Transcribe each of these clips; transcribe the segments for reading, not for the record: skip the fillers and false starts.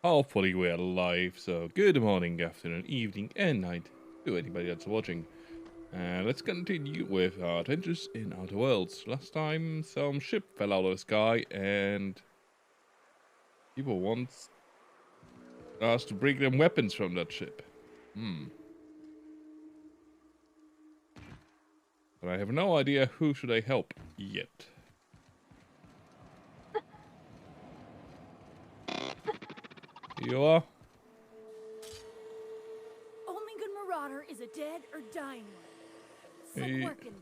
Hopefully we're live, so good morning, afternoon, evening, and night to anybody that's watching. Let's continue with our adventures in Outer Worlds. Last time, some ship fell out of the sky, and people want us to bring them weapons from that ship. But I have no idea who should I help yet. You are? Only good marauder is a dead or dying one. Sick Hey. working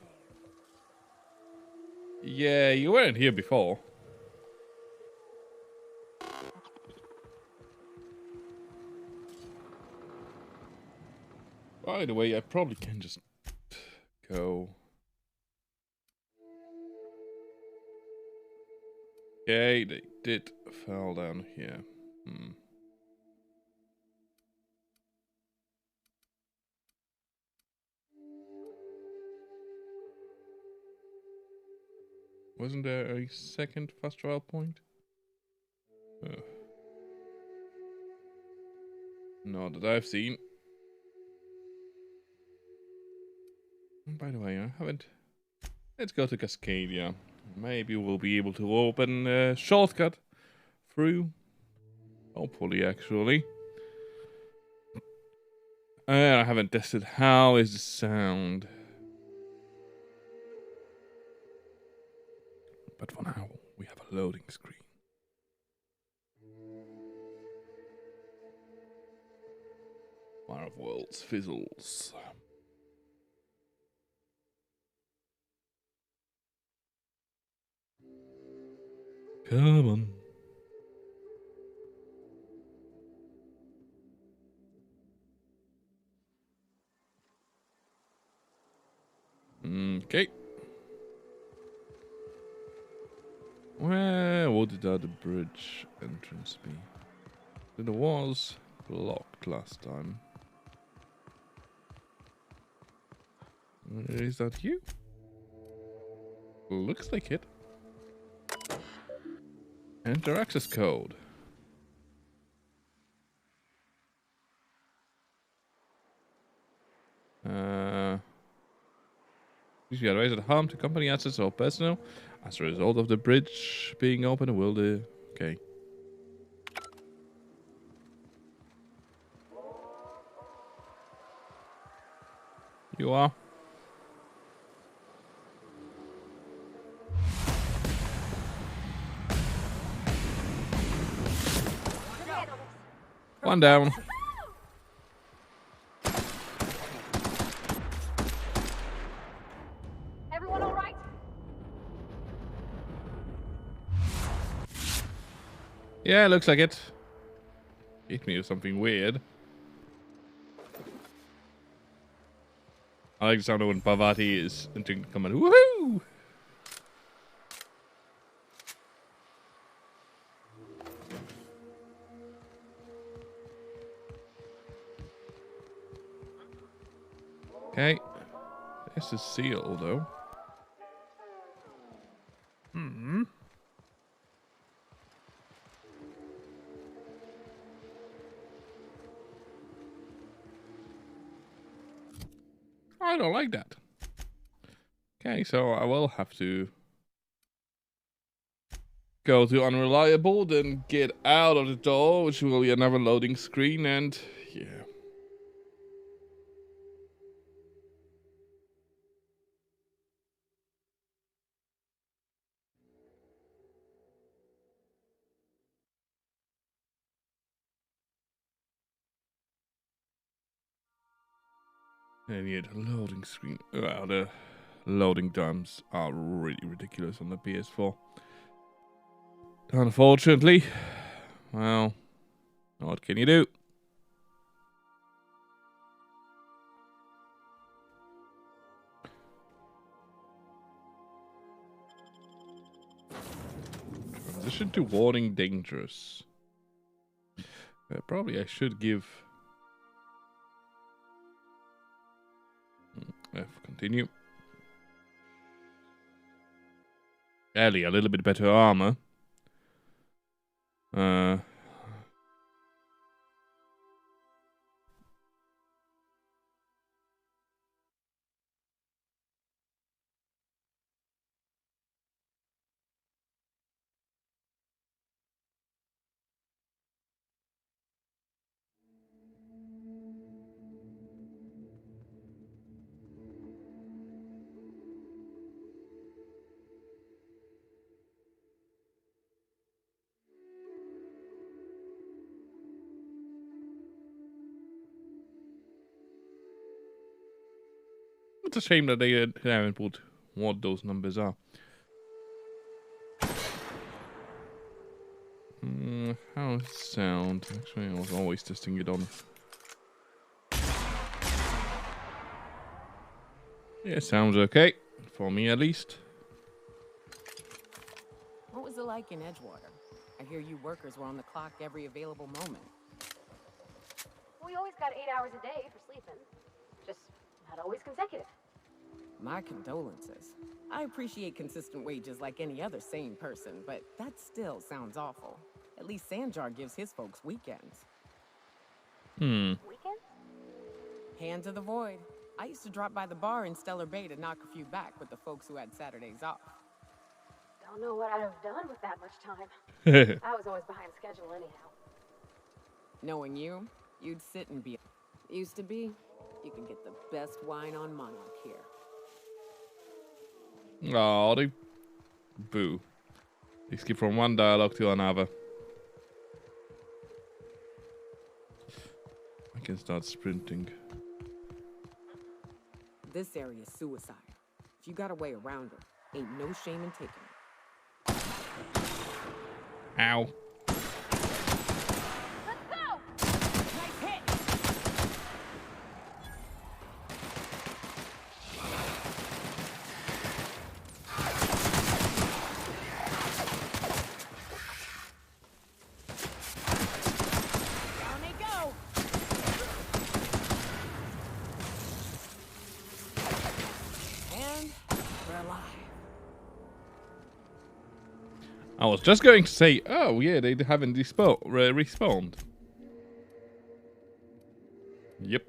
there. Yeah, you weren't here before. By the way, I probably can just go. Okay, they did fall down here. Wasn't there a second fast travel point? Not that I've seen. By the way, I haven't. Let's go to Cascadia. Maybe we'll be able to open a shortcut through. Hopefully, actually. I haven't tested. How is the sound? But for now, we have a loading screen. Fire of Worlds fizzles. Come on. Okay. Where would the other bridge entrance be? It was blocked last time. Is that you? Looks like it. Enter access code. Please be advised that harm to company assets or personnel as a result of the bridge being open will do. Okay. You are. One down. Everyone all right? Yeah, looks like it. Hit me with something weird. I like the sound of when Parvati is entering the command. Woohoo! Okay. This is sealed, though. I don't like that. Okay, so I will have to go to unreliable, then get out of the door, which will be another loading screen, and yeah. And yet, loading screen. Well, the loading times are really ridiculous on the PS4. Unfortunately, well, what can you do? Transition to warning dangerous. Probably I should give F continue. Ellie, a little bit better armor. It's a shame that they haven't put what those numbers are. How does it sound? Actually, I was always testing it on. Yeah, sounds okay. For me, at least. What was it like in Edgewater? I hear you workers were on the clock every available moment. We always got 8 hours a day for sleeping. Just not always consecutive. My condolences. I appreciate consistent wages like any other sane person, but that still sounds awful. At least Sanjar gives his folks weekends. Weekends? Hand to the void. I used to drop by the bar in Stellar Bay to knock a few back with the folks who had Saturdays off. Don't know what I'd have done with that much time. I was always behind schedule anyhow. Knowing you, you'd sit and be... Used to be, you could get the best wine on Monarch here. Oh, they boo. They skip from one dialogue to another. I can start sprinting. This area's suicide. If you got a way around it, ain't no shame in taking it. Ow. Let's go! Nice hit! Down they go! And we're alive. I was just going to say, oh yeah, they haven't respawned. Yep.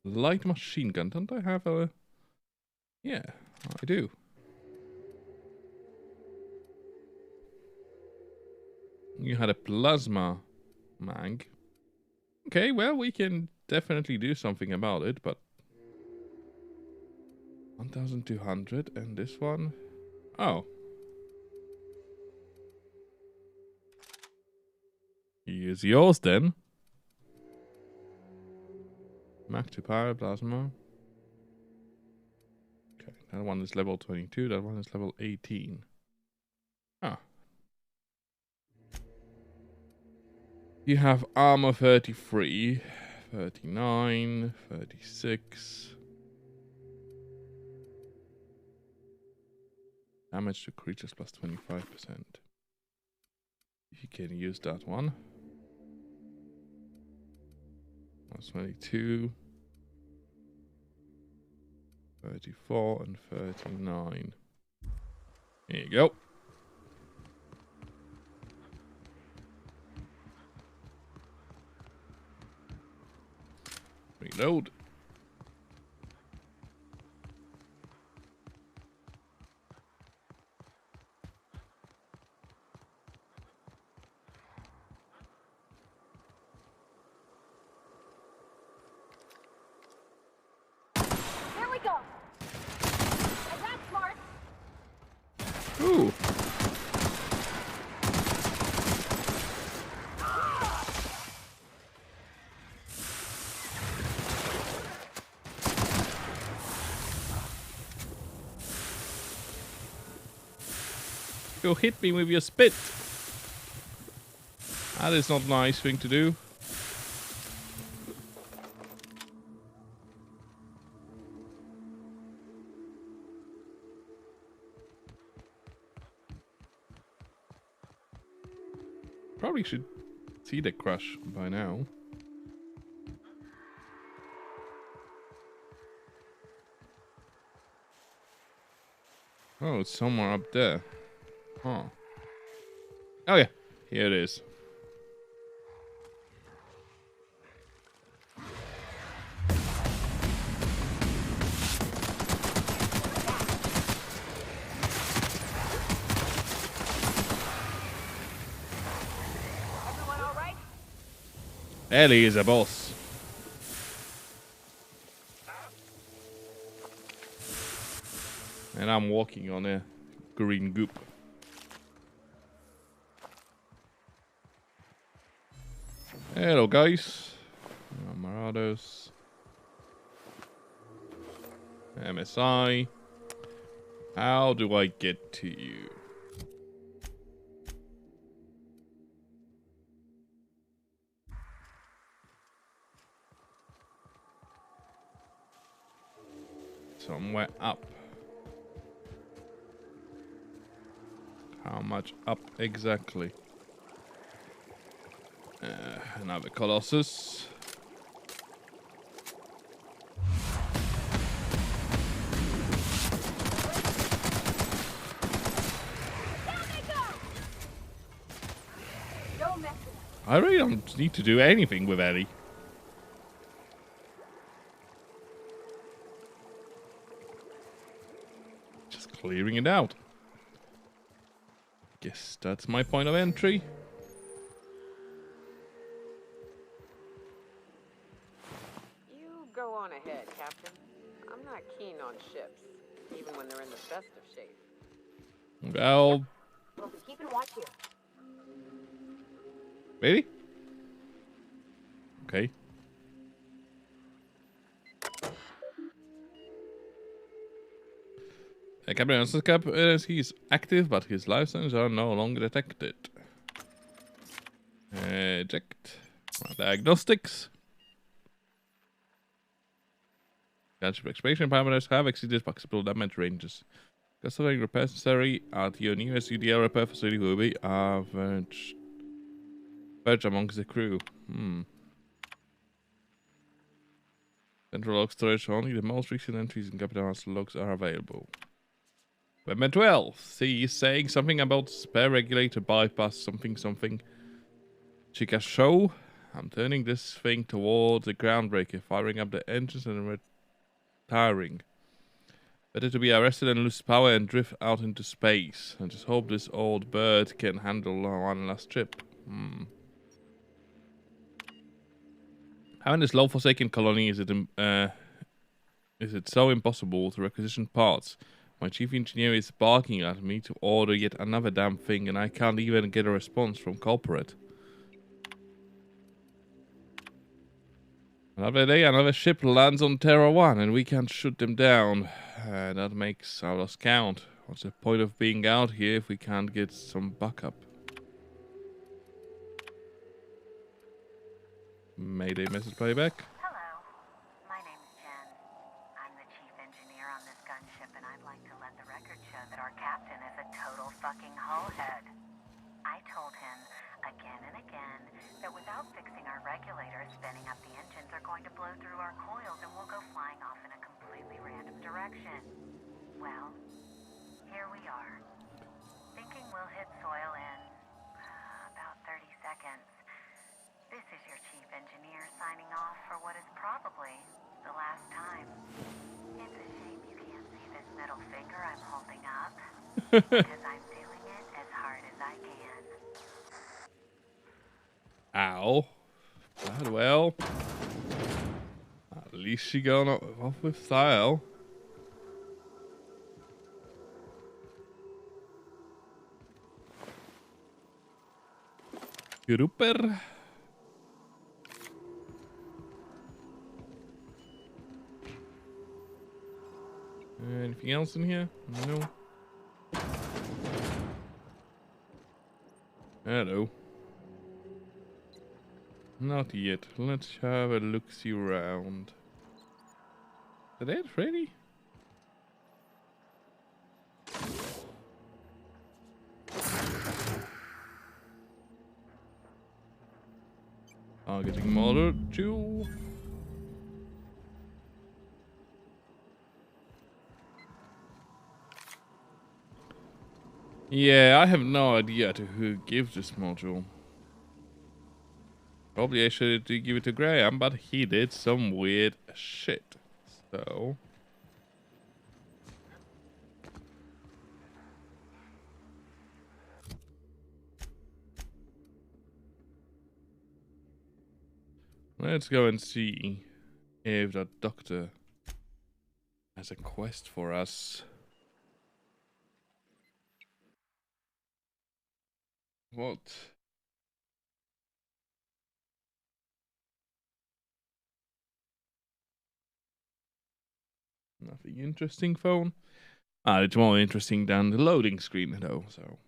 Light machine gun. Don't I have a... Yeah, I do. You had a plasma mag. Okay, well, we can definitely do something about it, but... 1,200 and this one... Oh. Here's yours then. Mag to power plasma. Okay, that one is level 22, that one is level 18. Ah. You have armor 33, 39, 36. Damage to creatures plus 25%. You can use that one. That's 22, 34, and 39. There you go. Reload. Here we go! And that's smart! Ooh. You hit me with your spit. That is not a nice thing to do. Probably should see the crush by now. Oh, it's somewhere up there. Huh. Oh yeah, here it is. Everyone all right? Ellie is a boss. And I'm walking on a green goop. Hello guys. Marauders. MSI. How do I get to you? Somewhere up. How much up exactly? Another Colossus. Don't mess with us. I really don't need to do anything with Ellie. Just clearing it out. Guess that's my point of entry. You go on ahead, Captain. I'm not keen on ships, even when they're in the best of shape. Well, We'll be keeping watch here. really? Okay. Captain Answer's cap he's active, but his life signs are no longer detected. Eject. Diagnostics. Gunship expiration parameters have exceeded possible damage ranges. Considering repairs necessary at your nearest UDL repair facility will be average amongst the crew. Central log storage only the most recent entries in Captain Answer logs are available. Weapon 12. C saying something about spare regulator bypass something. Chica show. I'm turning this thing towards the groundbreaker, firing up the engines and retiring. Better to be arrested and lose power and drift out into space. And just hope this old bird can handle one last trip. How in this low forsaken colony is it so impossible to requisition parts? My chief engineer is barking at me to order yet another damn thing, and I can't even get a response from corporate. Another day, another ship lands on Terra 1, and we can't shoot them down. That makes our loss count. What's the point of being out here if we can't get some backup? Mayday message playback. Hello, my name's Jen. I'm the chief engineer on this gunship, and I'd like to let the record show that our captain is a total fucking hullhead. I told him again and again that without fixing our regulators, spinning up the engines are going to blow through our coils and we'll go flying off in a completely random direction. Well, here we are, thinking we'll hit soil in about 30 seconds. This is your chief engineer signing off for what is probably the last time. It's a shame you can't see this middle finger I'm holding up, because I'm doing it as hard as I can. Ow. Bad, well. At least she gone off with style. Grouper. Anything else in here? No. Hello. Not yet. Let's have a look-see around. Is that it? Ready? Targeting module. Yeah, I have no idea to who gives this module. Probably I should give it to Graham, but he did some weird shit. So let's go and see if that doctor has a quest for us. What? Nothing interesting, phone. It's more interesting than the loading screen, though, so.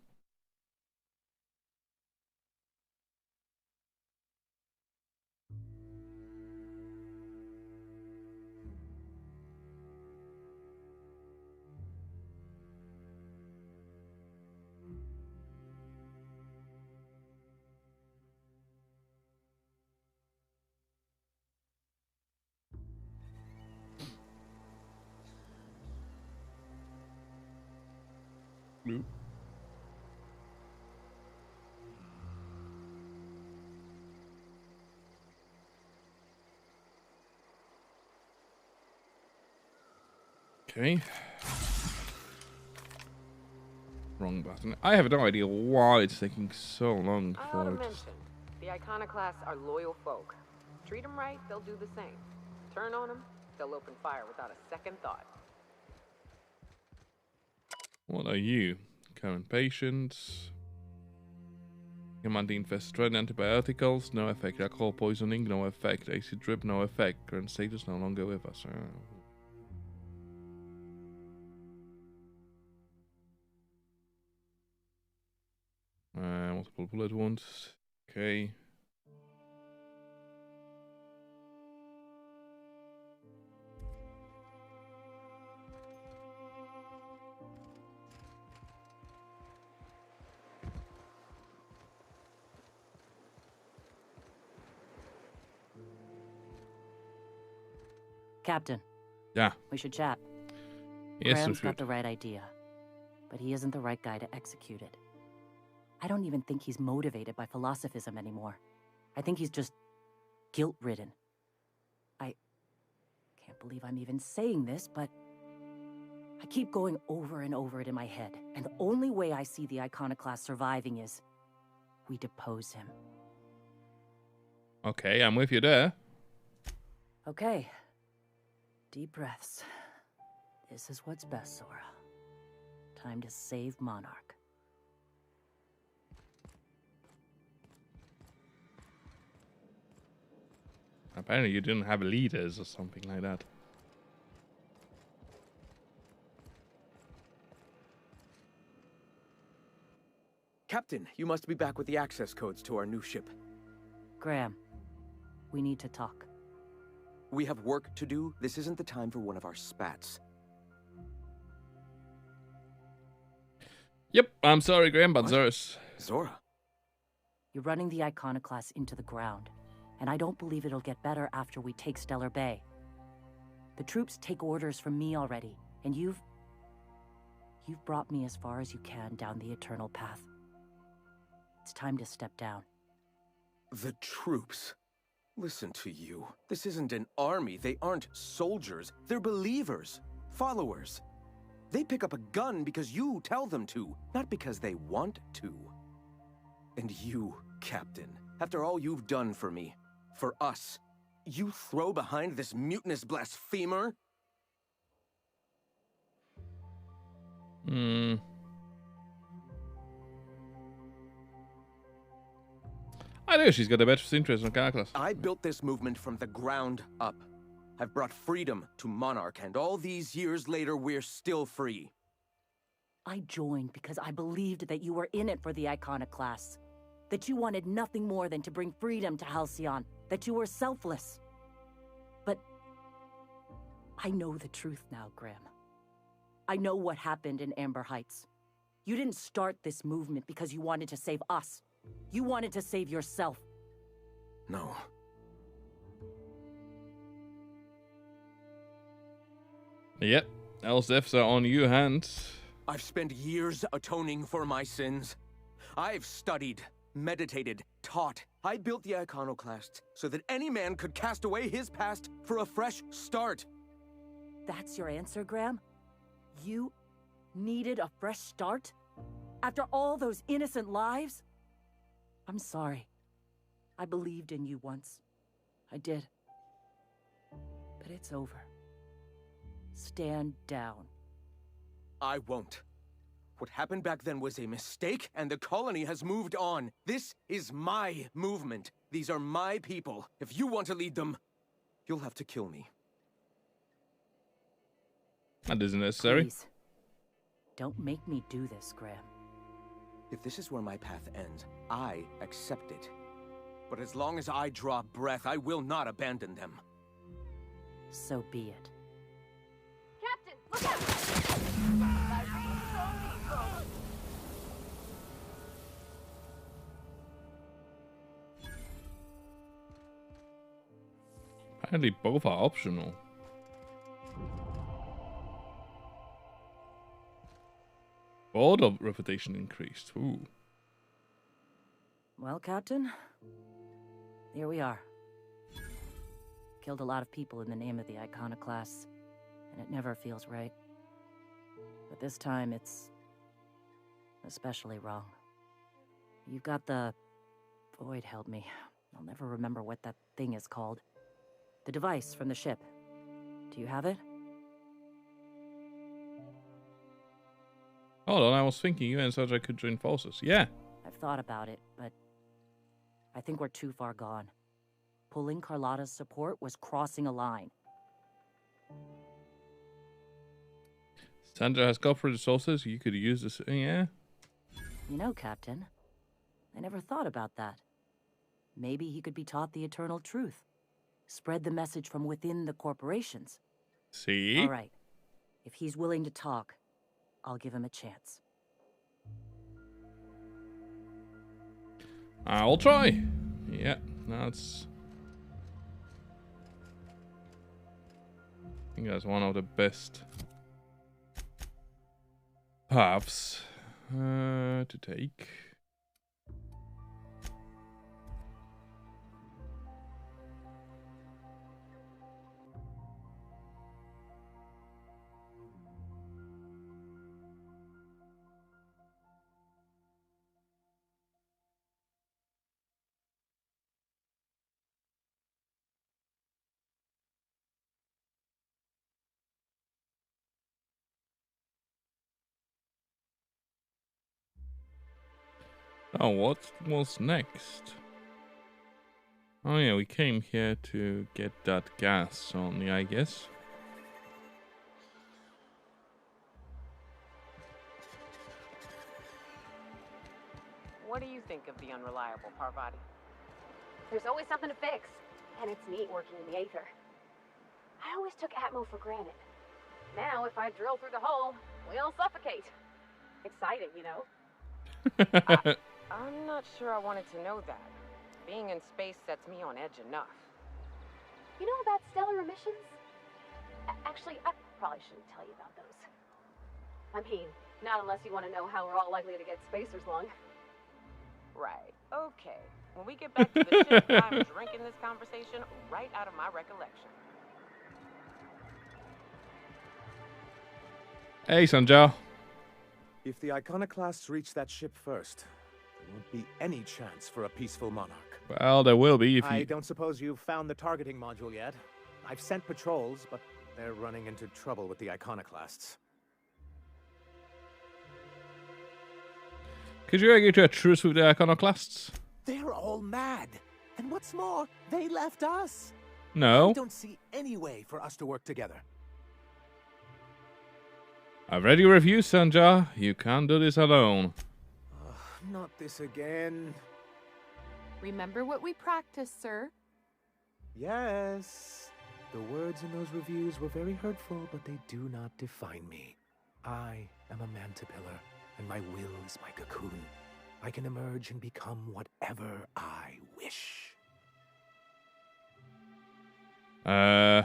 Nope. Okay. Wrong button. I have no idea why it's taking so long I ought for to it. mention, the Iconoclasts are loyal folk. Treat them right, they'll do the same. Turn on them, they'll open fire without a second thought. What are you? Current patients. Commanding infested antibioticals, no effect. Alcohol poisoning, no effect. Acid drip, no effect. Current status no longer with us. Multiple bullet wounds. Okay. Captain. Yeah. We should chat. Yes, Graham's we got should. the right idea, but he isn't the right guy to execute it. I don't even think he's motivated by philosophism anymore. I think he's just guilt-ridden. I can't believe I'm even saying this, but I keep going over and over it in my head, and the only way I see the Iconoclast surviving is we depose him. Okay, I'm with you there. Okay. Deep breaths. This is what's best, Sora. Time to save Monarch. Apparently you didn't have leaders or something like that. Captain, you must be back with the access codes to our new ship. Graham, we need to talk. We have work to do. This isn't the time for one of our spats. Yep, I'm sorry, Graham, but What? Zora? You're running the Iconoclast into the ground, and I don't believe it'll get better after we take Stellar Bay. The troops take orders from me already, and you've brought me as far as you can down the eternal path. It's time to step down. The troops? Listen to you. This isn't an army. They aren't soldiers. They're believers. Followers. They pick up a gun because you tell them to, not because they want to. And you, Captain, after all you've done for me, for us, you throw behind this mutinous blasphemer? I know she's got a best interest in Calculus. I built this movement from the ground up. I've brought freedom to Monarch, and all these years later, we're still free. I joined because I believed that you were in it for the Iconoclasts. That you wanted nothing more than to bring freedom to Halcyon. That you were selfless. But I know the truth now, Graham. I know what happened in Amber Heights. You didn't start this movement because you wanted to save us. You wanted to save yourself. No. Yep, Elsef's are on your hands. I've spent years atoning for my sins. I've studied, meditated, taught. I built the Iconoclasts so that any man could cast away his past for a fresh start. That's your answer, Graham? You needed a fresh start? After all those innocent lives? I'm sorry. I believed in you once. I did. But it's over. Stand down. I won't. What happened back then was a mistake, and the colony has moved on. This is my movement. These are my people. If you want to lead them, you'll have to kill me. That isn't necessary. Please. Don't make me do this, Graham. If this is where my path ends, I accept it. But as long as I draw breath, I will not abandon them. So be it. Captain, look out! Apparently both are optional. Border reputation increased. Ooh. Well, Captain, here we are. Killed a lot of people in the name of the Iconoclasts, and it never feels right. But this time, it's especially wrong. You've got the... Void, help me. I'll never remember what that thing is called. The device from the ship. Do you have it? Hold on, I was thinking you and Sandra could join forces. Yeah. I've thought about it, but I think we're too far gone. Pulling Carlotta's support was crossing a line. Sandra has corporate resources. You could use this. Yeah. You know, Captain, I never thought about that. Maybe he could be taught the eternal truth. Spread the message from within the corporations. See? All right. If he's willing to talk, I'll give him a chance. I'll try. Yeah, that's... I think that's one of the best paths to take. Oh, what was next? Oh yeah, we came here to get that gas only, I guess. What do you think of the unreliable, Parvati? There's always something to fix, and it's neat working in the Aether. I always took Atmo for granted. Now, if I drill through the hole, we all suffocate. Exciting, you know? I'm not sure I wanted to know that. Being in space sets me on edge enough. You know about stellar emissions? Actually, I probably shouldn't tell you about those. I mean, not unless you want to know how we're all likely to get spacers long. Right. Okay. When we get back to the ship, I'm drinking this conversation right out of my recollection. Hey, Sanjar. If the Iconoclasts reach that ship first, there won't be any chance for a peaceful monarch. Well, there will be if I you... don't suppose you've found the targeting module yet. I've sent patrols, but they're running into trouble with the Iconoclasts. Could you agree to a truce with the Iconoclasts? They're all mad. And what's more, they left us. No. I don't see any way for us to work together. I've read your review, Sanjar. You can't do this alone. Not this again. Remember what we practiced, sir. Yes. The words in those reviews were very hurtful, but they do not define me. I am a mantipillar, and my will is my cocoon. I can emerge and become whatever I wish. It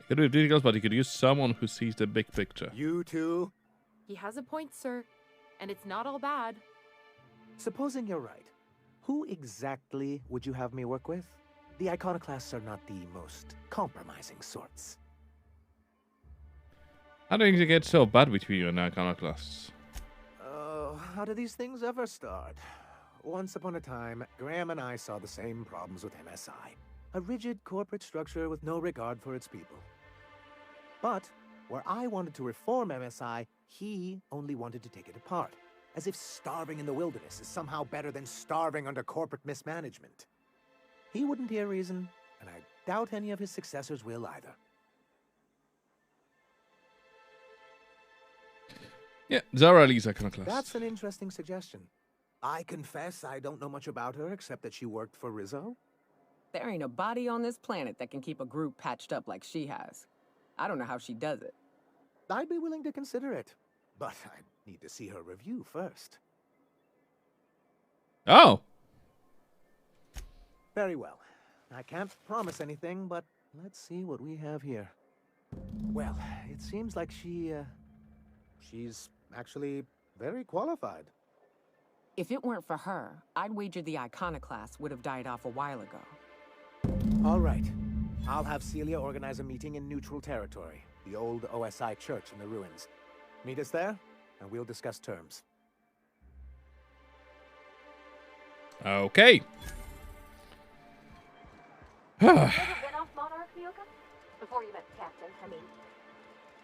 could be ridiculous, but you could use someone who sees the big picture. You too? He has a point, sir. And it's not all bad. Supposing you're right, who exactly would you have me work with? The Iconoclasts are not the most compromising sorts. How do things get so bad between you and the Iconoclasts? How do these things ever start? Once upon a time, Graham and I saw the same problems with MSI. A rigid corporate structure with no regard for its people. But where I wanted to reform MSI, he only wanted to take it apart. As if starving in the wilderness is somehow better than starving under corporate mismanagement. He wouldn't hear reason, and I doubt any of his successors will either. Yeah, Zara leads Iconoclast. That's an interesting suggestion. I confess I don't know much about her except that she worked for Rizzo. There ain't a body on this planet that can keep a group patched up like she has. I don't know how she does it. I'd be willing to consider it, but I need to see her review first. Oh. Very well. I can't promise anything, but let's see what we have here. Well, it seems like she's actually very qualified. If it weren't for her, I'd wager the Iconoclast would have died off a while ago. All right. I'll have Celia organize a meeting in neutral territory, the old OSI church in the ruins. Meet us there, and we'll discuss terms. Okay. Ever been off Monarch, Mioka? Before you met the captain, I mean.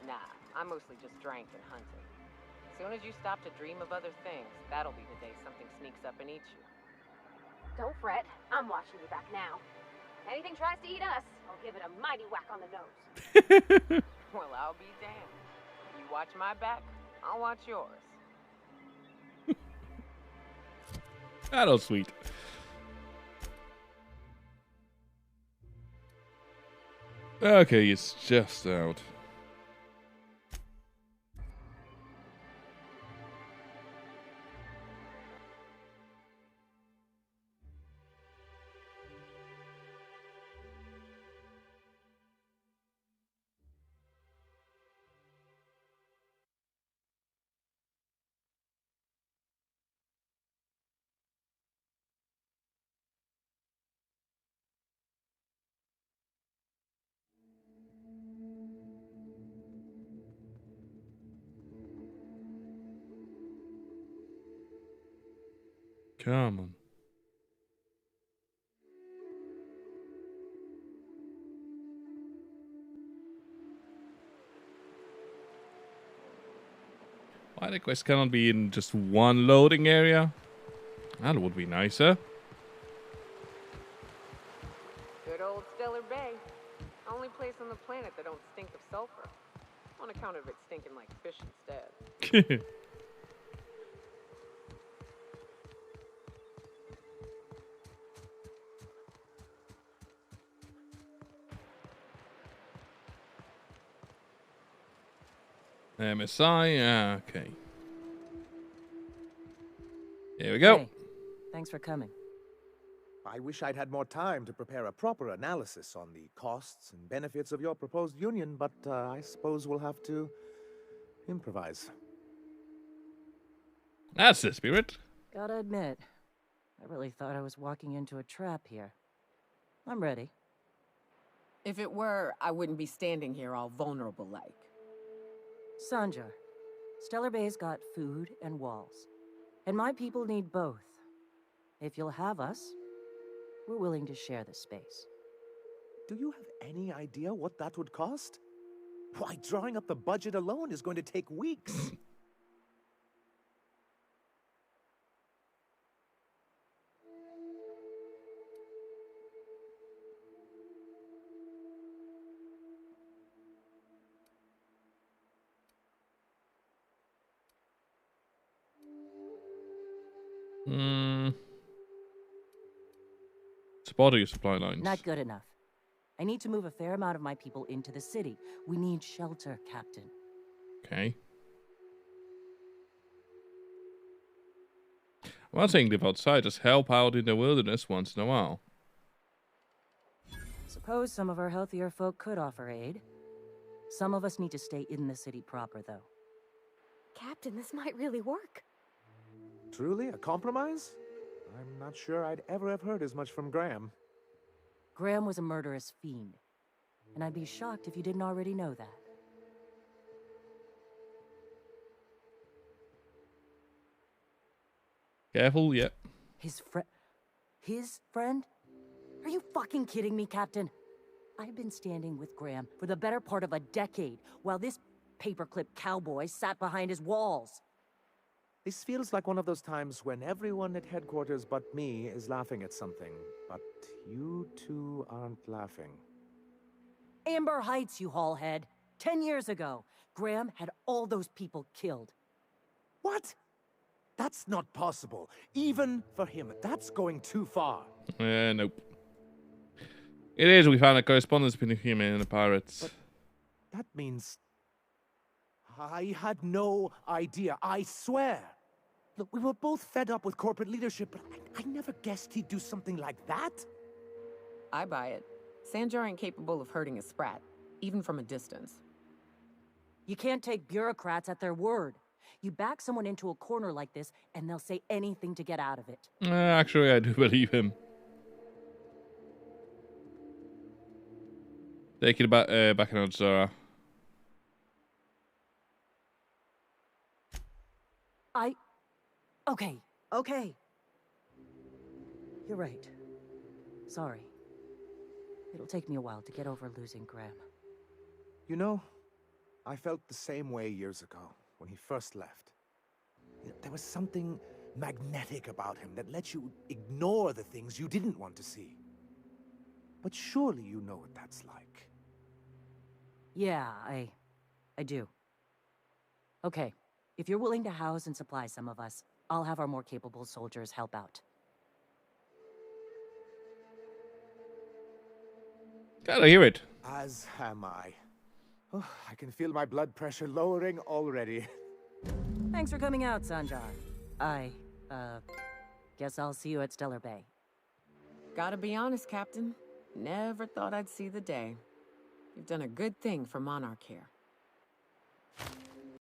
Nah, I mostly just drank and hunted. As soon as you stop to dream of other things, that'll be the day something sneaks up and eats you. Don't fret, I'm watching you back now. Anything tries to eat us, I'll give it a mighty whack on the nose. Well, I'll be damned. You watch my back, I'll watch yours. That was sweet. Okay, it's just out. Come on. Why the quest cannot be in just one loading area? That would be nicer. Good old Stellar Bay. Only place on the planet that don't stink of sulfur. On account of it stinking like fish instead. MSI, okay. Here we go. Hey, thanks for coming. I wish I'd had more time to prepare a proper analysis on the costs and benefits of your proposed union, but I suppose we'll have to improvise. That's the spirit. Gotta admit, I really thought I was walking into a trap here. I'm ready. If it were, I wouldn't be standing here all vulnerable like. Sanjar, Stellar Bay's got food and walls. And my people need both. If you'll have us, we're willing to share the space. Do you have any idea what that would cost? Why, drawing up the budget alone is going to take weeks. Spotting your supply lines. Not good enough. I need to move a fair amount of my people into the city. We need shelter, Captain. Okay. I'm not saying live outside, just help out in the wilderness once in a while. Suppose some of our healthier folk could offer aid. Some of us need to stay in the city proper, though. Captain, this might really work. Truly, a compromise? I'm not sure I'd ever have heard as much from Graham. Graham was a murderous fiend, and I'd be shocked if you didn't already know that. Careful, yep. His friend? Are you fucking kidding me, Captain? I've been standing with Graham for the better part of a decade, while this paperclip cowboy sat behind his walls. This feels like one of those times when everyone at headquarters but me is laughing at something, but you two aren't laughing. Amber Heights, you haulhead. 10 years ago, Graham had all those people killed. What? That's not possible. Even for him, that's going too far. Nope. It is. We found a correspondence between the human and the pirates. But that means... I had no idea, I swear. Look, we were both fed up with corporate leadership, but I never guessed he'd do something like that. I buy it. Sanjar ain't capable of hurting a sprat, even from a distance. You can't take bureaucrats at their word. You back someone into a corner like this, and they'll say anything to get out of it. Actually, I do believe him. Take it back on Zara. Okay. You're right. Sorry. It'll take me a while to get over losing Graham. You know, I felt the same way years ago, when he first left. There was something magnetic about him that let you ignore the things you didn't want to see. But surely you know what that's like. Yeah, I do. Okay, if you're willing to house and supply some of us, I'll have our more capable soldiers help out. Gotta hear it. As am I. Oh, I can feel my blood pressure lowering already. Thanks for coming out, Sanjar. I, guess I'll see you at Stellar Bay. Gotta be honest, Captain. Never thought I'd see the day. You've done a good thing for Monarch here.